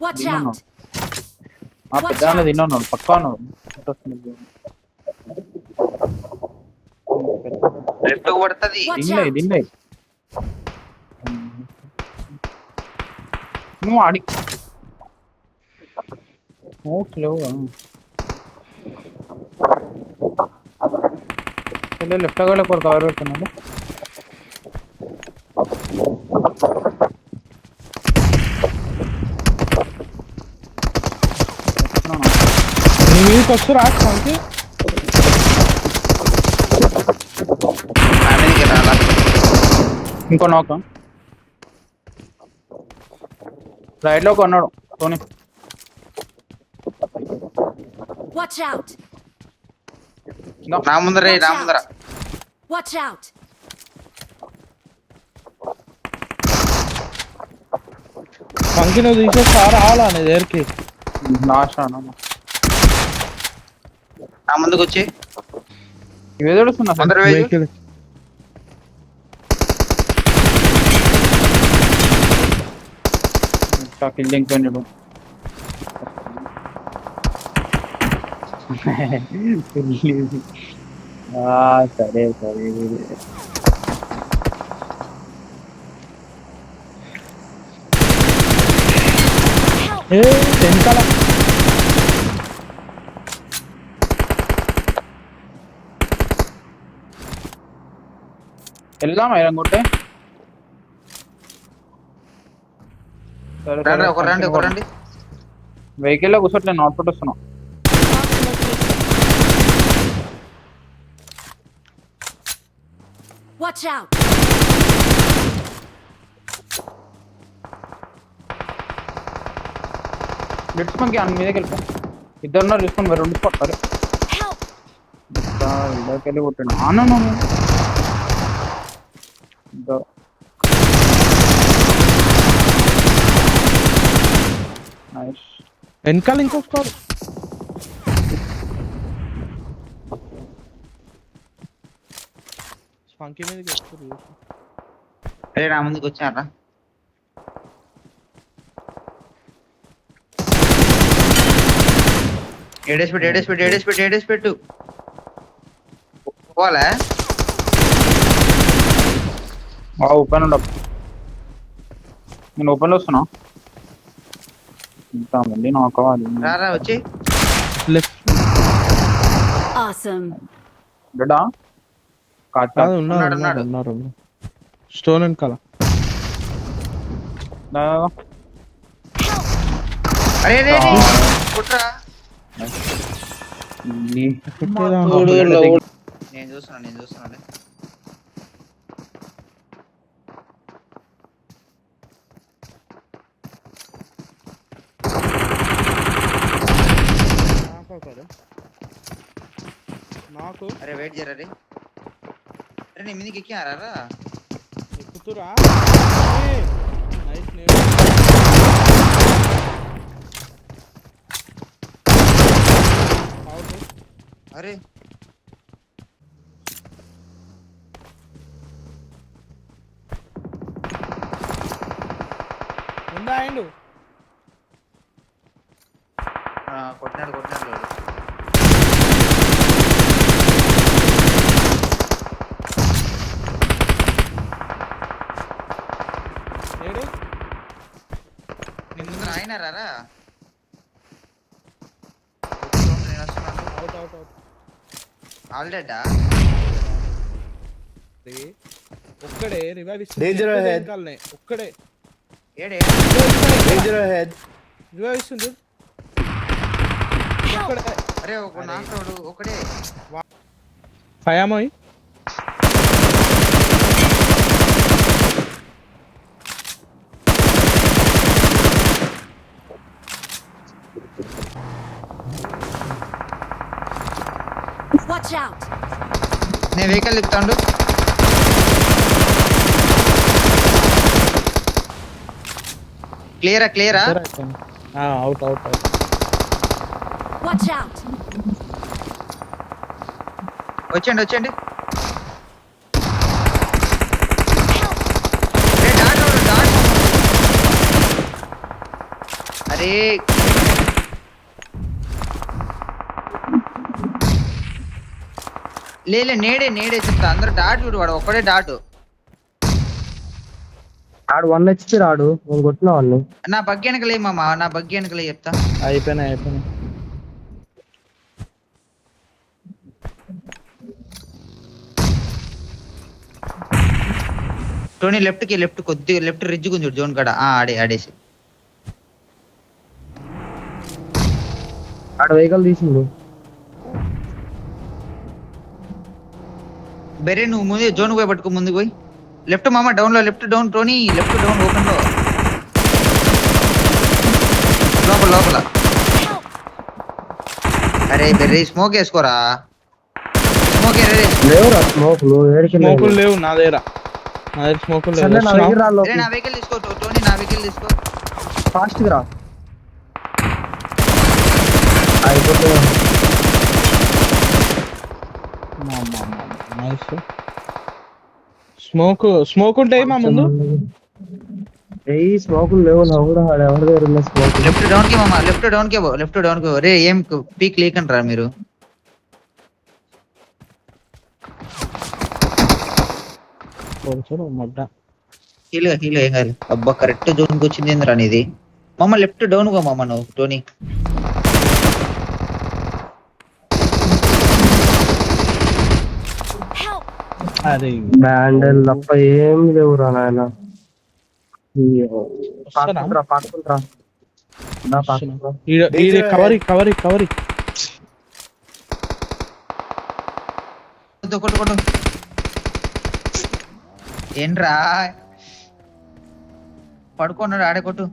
Watch తిన్నాను. out! పెద్ద తిన్నాను పక్కా లెఫ్ట్ పడుతుంది. Watch తినలే out! తినలే నువ్వు ఆడి లేవు లెఫ్ట్ కూడా ఒక కవర్ పెడుతున్నాడు. నీ మీదకి వస్తురా మనకి ఇంకో నౌక రైట్ లో కొన్నాడు టోనీ. Watch out! నా ముందర Watch నా out! ముందర Watch out! మనకి నువ్వు తీసేస్తా రావాలా నీ దగ్గరికి లాస్ట్ నా ముందుకు వచ్చి ఇవేదడుస్తున్నా ముందర వేయు. వెహికల్ కిల్లింగ్ పోయినాడు. సరే సరే వెనకాల వెళ్దాం ఐరన్ కొట్టే. సరే రండి ఒక రండి ఒక రండి. వెహికల్ లో కూర్చోట్లే అవుట్పుట్ వస్తున్నాం. Watch out! లెట్స్ మనకి అన్ని మీదకి వెళ్ళిపో. ఇద్దరున్నారు చూసుకొని మరి రెండు స్పాట్. Help! ఇద్దరికి వెళ్ళి కొట్టాను ఆను. నైస్. వెనకాల ఇంకొస్తారు స్పంకీ మీదకి వస్తారు అరే నా ముందుకు వచ్చారా? ఏడేసి పెట్టు పోలే. ఓపెన్ ఉండవు. నేను ఓపెన్ లో వస్తున్నా. ఇంకా మళ్ళీ నాకు కావాలి. రారా వచ్చి లెఫ్ట్ Awesome! డడా కాదు ఉన్నారు ఉన్నాడు. ఉన్నారు స్టోన్ వెనకాల అరే రే కుట్రా. నేను చూస్తున్నాను. నాకు అరే వెయిట్ చేయరా రే. అరే నీ మీదకి ఎక్కారా? ఎక్కుతురా నైస్ అరే ఉందా అయిండు కొట్టినాడు వాడు. ఏడు నీ ముందర ఆయన రారా? అవుట్ అవుట్ అవుట్ ఆల్రెడీ ఒక్కడే రివైవ్ ఇస్తుంది ఒక్కడే ఏడే రివైవ్ ఇస్తుంది ఒక్కడే. అరే ఒక నాకుడు ఒకడే. ఫయామోయ్ Watch out! నేను వెహికల్ తిప్పుతాండు. క్లియరా? Out out out Watch out! వచ్చండి. అరే లేలే నేడే చెప్తా అందరు డాట్ చూడు వాడు ఒక్కడే డాటు ఆడు 1 HP రాడు నేను కొట్టిన వాడిని. నా బగ్గి వెనకలే మామ నా బగ్గి వెనకలే చెప్తా అయిపోయినాయి టోనీ లెఫ్ట్ కొద్దిగా లెఫ్ట్ రిడ్జ్ గుంజు జోన్ కాడ ఆడేసి ఆడు వెహికల్ తీసిండు. బెరే నువ్వు ముందే జోన్ పోయి పట్టుకో ముందుకు పోయి లెఫ్ట్ మామ డౌన్ లో left down Tony left down open లో లోపల అరే బెర్రీ స్మోక్ వేసుకోరా స్మోక్ లేవురా స్మోకులు ఏడికి స్మోకులు లేవు నా దగ్గర స్మోకులు సరే నా లేవు. దగ్గర రా నా లోపలికి. వెహికల్ తీసుకో టోనీ నా వెహికల్ తీసుకో ఫాస్ట్ గా రా. అయిపోతుంది. నైస్. స్మోక్ ఉంటాయి మా ముందు. ఏయ్ స్మోకులు లేవు నా కూడా ఆడ ఎవరి దగ్గర ఉన్న స్మోక్. లెఫ్ట్ డౌన్ కి మామ లెఫ్ట్ డౌన్ కి రే ఏం పీక్ లేకంటారా మీరు హీల్ ఏం కాదు అబ్బా కరెక్ట్ జోన్ కి వచ్చింది ఏంద్రా నీది మామ లెఫ్ట్ డౌన్ గో మామ నువ్వు టోనీ Help! అరే బ్యాండిల్ తప్ప ఏం లేవురా నాయన. పాకుంట్రా కవరి కొట్టు ఏంట్రా పడుకున్నాడు ఆడే కొట్టు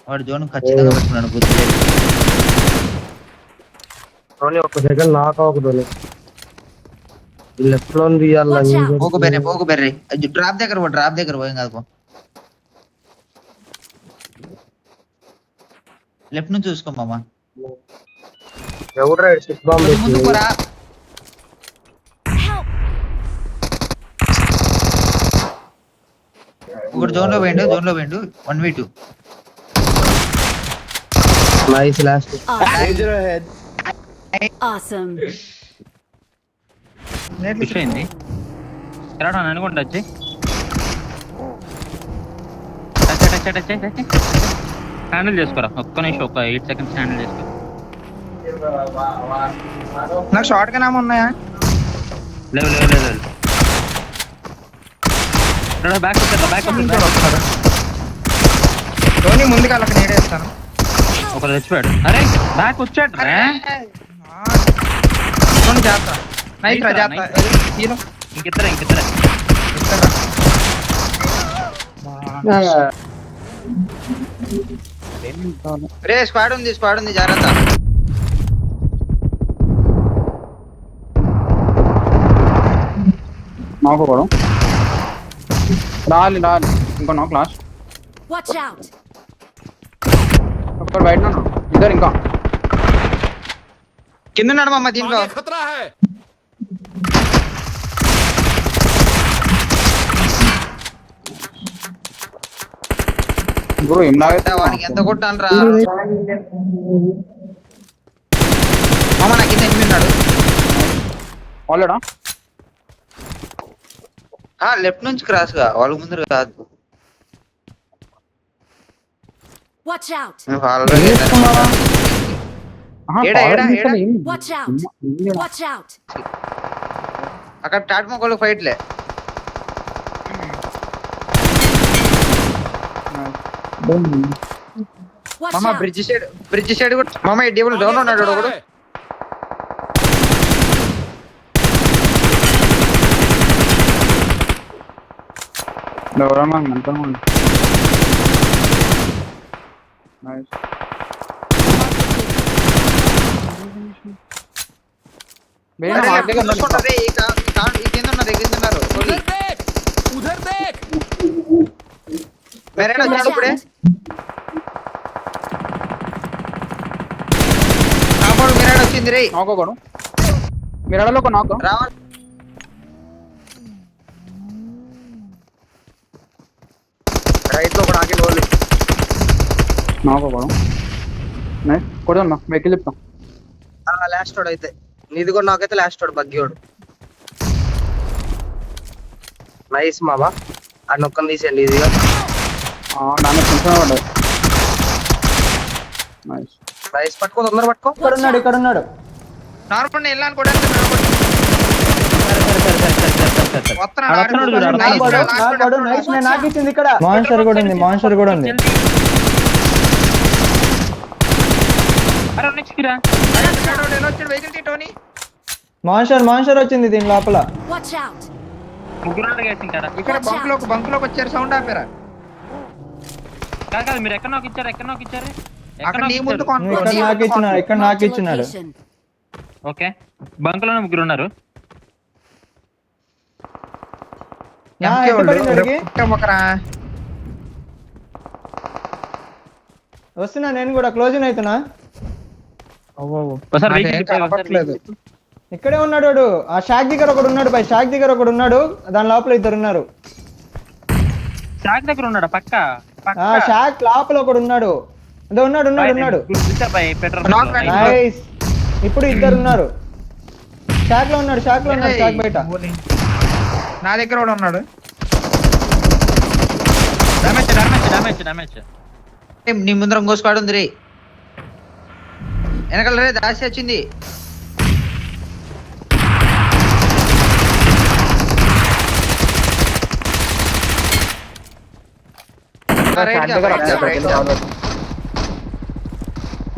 వాడు జోన్ ఖచ్చితంగా పెట్టుకున్నాడు గుర్తులేదు ఒక సెకండ్ నాక్ అవ్వకూడదు. లెఫ్ట్ లో తీయాలి. పోకు బెర్రీ డ్రాప్ దగ్గర పోయి కాదు పో లెఫ్ట్ నుంచి చూసుకో మామ ఎవరు సిక్స్ బాంబ్ ముందు పోరా ఒకటి జోన్ లో పోయిండు 1v2 nice last. Awesome. Fish అయింది ఎలా అనుకుంటా వచ్చి హ్యాండిల్ చేసుకోరా ఒక్క నిమిషం ఒక 8 seconds హ్యాండిల్ చేసుకో నాకు షార్ట్ గా నామ ఉన్నాయా లేవు బ్యాక్ టోనీ ముందుకు వాళ్ళకి నేడేస్తాను ఒకరు తెచ్చిపోయాడు అరే బ్యాక్ వచ్చాడు టోనీ చేస్తా నైట్ రా చేస్తా హీరో ఇంకిద్దరే రే స్క్వాడ్ ఉంది జాగ్రత్త నాకు కూడా రాలి ఇంకో నాకు లాస్ట్ Watch out! ఒక్కడు బయట ఉన్నాడు ఇద్దరు ఇంకా కింద ఉన్నాడు మామ దీంట్లో గురు ఏం లాగైతే వాడికి ఎంత కొట్టాలి రా మామ నా కింద ఎనిమిది ఉన్నాడు వాళ్ళడా లెఫ్ట్ నుంచి క్రాస్ గా వాళ్ళ ముందు కాదు Watch out! Watch out! Watch out! అక్కడ టాట్ మొక్కలు ఫైట్లే Watch మామ out! బ్రిడ్జ్ సైడ్ కూడా మామ డేబుల్ డౌన్ ఉన్నాడు ఒకడు ఎవరన్నా అంతా చూసుకుంటారే కింద ఉన్నారు మెరేడ్ వచ్చాడు ఇప్పుడే కాపాడు మెరేడ్ వచ్చింది రే నాకోకడు మీరు ఒక నాకు రావాలి రైట్ లో కూడా ఆగి లోలి నాకు కూడా కొడుతున్నా వెహికల్ చెప్తాం. లాస్ట్ వాడు అయితే నీది కూడా నాకైతే లాస్ట్ వాడు బగ్గీవాడు. నైస్ మామా ఆ నొక్కని తీసేయండి ఇదిగా. దాన్ని కొంచెం పడ్డది. నైస్. నైస్ పట్టుకో తొందర పట్టుకో. ఇక్కడ ఉన్నాడు నార్మల్ వెళ్ళాను కూడా నాకు ఇచ్చింది ఇక్కడ. మాన్స్టర్ కూడా ఉంది, మాన్స్టర్ కూడా ఉంది. మాన్స్టర్ వచ్చింది దీని లోపల. Watch out! ఇక్కడ బంకులోకి వచ్చారు. సౌండ్ ఆపారా? కాదు మీరు ఎక్కడ ఇచ్చారు అక్కడ నీ ముందు ఇక్కడ నాకు ఇచ్చినాడు. Location. ఓకే బంకులో ముగ్గురు ఉన్నారు. వస్తున్నా నేను కూడా క్లోజింగ్ అవుతున్నా. ఇక్కడే ఉన్నాడు వాడు. ఆ షాక్ దగ్గర ఒకడు ఉన్నాడు, పై షాక్ దగ్గర ఒకడు ఉన్నాడు, దాని లోపల ఇద్దరు ఉన్నారు. షాక్ దగ్గర ఉన్నాడా? పక్క షాక్ లోపల ఒకడు ఉన్నాడు. అదే ఉన్నాడు. నైస్. ఇప్పుడు ఇద్దరు ఉన్నారు. షాక్ లో ఉన్నాడు, షాక్ బయట. నా దగ్గర కూడా ఉన్నాడు. డామేజ్. నీ ముందర ఇంకో స్క్వాడ్ ఉంది రే. వెనకాల రే దాసి వచ్చింది.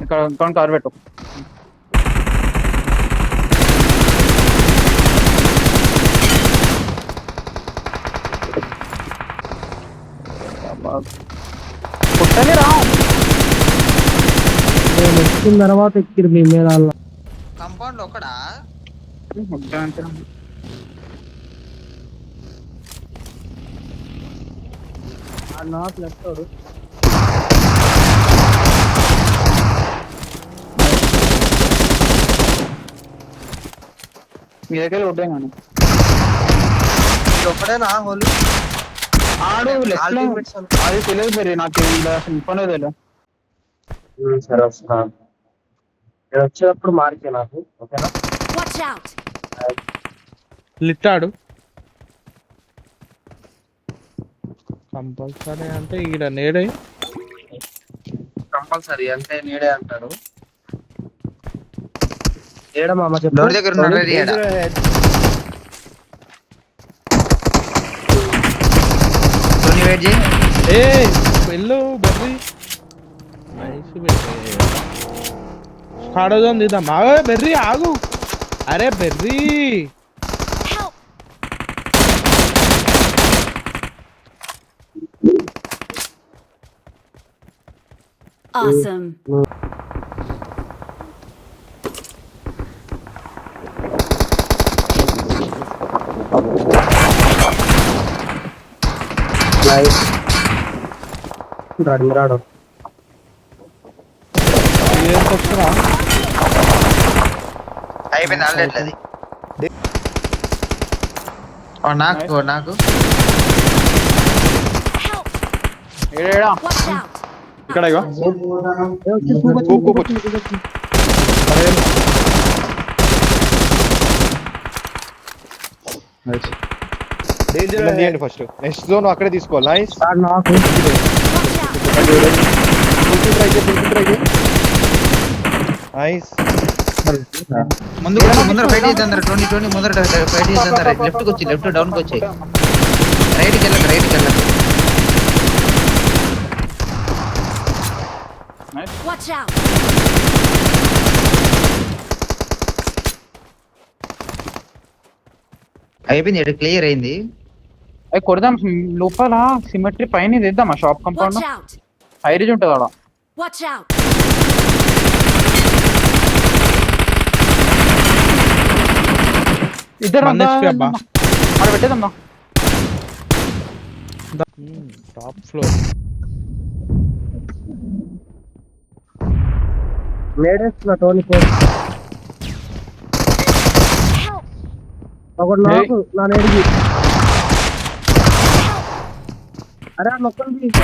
ఇక్కడ కార్ పెట్టు. నేను వచ్చిన తర్వాత ఎక్కిరు మీ మీద. కంపౌండ్ ఒకడా నాట్ లెఫ్ట్ వాడు. మీ దగ్గర ఉంటాయి కానీ ఒకడేనా హోలీ ఆడు అది తెలియదు మరి నాకు ఇన్ఫోనే తెలియదు. సరే వస్తున్నా. నేను వచ్చేటప్పుడు మార్కే నాకు ఓకేనా. Watch out! లిట్టాడు కంపల్సరీ అంటే ఈడ నేడే కంపల్సరీ అంటే నేడే అంటాడు. ఏడ మామ చెప్పు. డోర్ దగ్గర ఉన్నాడు. వెయిట్ చేయి. ఏ వెళ్ళు బర్రీ. నైస్ కాడోజన్ దిద్దాం. బెర్రీ ఆగు. అరే బెర్రీ Help! Awesome. నైస్. రాడు వస్తున్నా. అయిపోయింది ఆల్రెడీ అది. నాకు Help! ఏడా Watch out! ఇక్కడ ఇగో. తీయండి ఫస్ట్. నెక్స్ట్ జోన్ అక్కడే తీసుకోవాలి. నైస్. నాకు Watch out! నైస్. ముందర ఫైట్ చేద్దాం. టోనీ ముందర ఫైట్ చేద్దాం. లెఫ్ట్ కి వచ్చి లెఫ్ట్ డౌన్ కి వచ్చాయి. రైట్కి వెళ్ళక Watch out! అయిపోయింది. ఇక్కడ క్లియర్ అయింది. అవి కొడదాం. లోపల సిమెట్రీ పైన ఇద్దాం. ఆ షాప్ కంపౌండ్ Watch out! హైరేజ్ ఉంటుంది అక్కడ. Watch out! ఇద్దరు అబ్బా అక్కడ పెట్టేదమ్మా. Top floor. నేడేస్తున్నా టోనీ ఫోర్. ఒకడు నాకు నా నేడికి. అరే మొక్కలు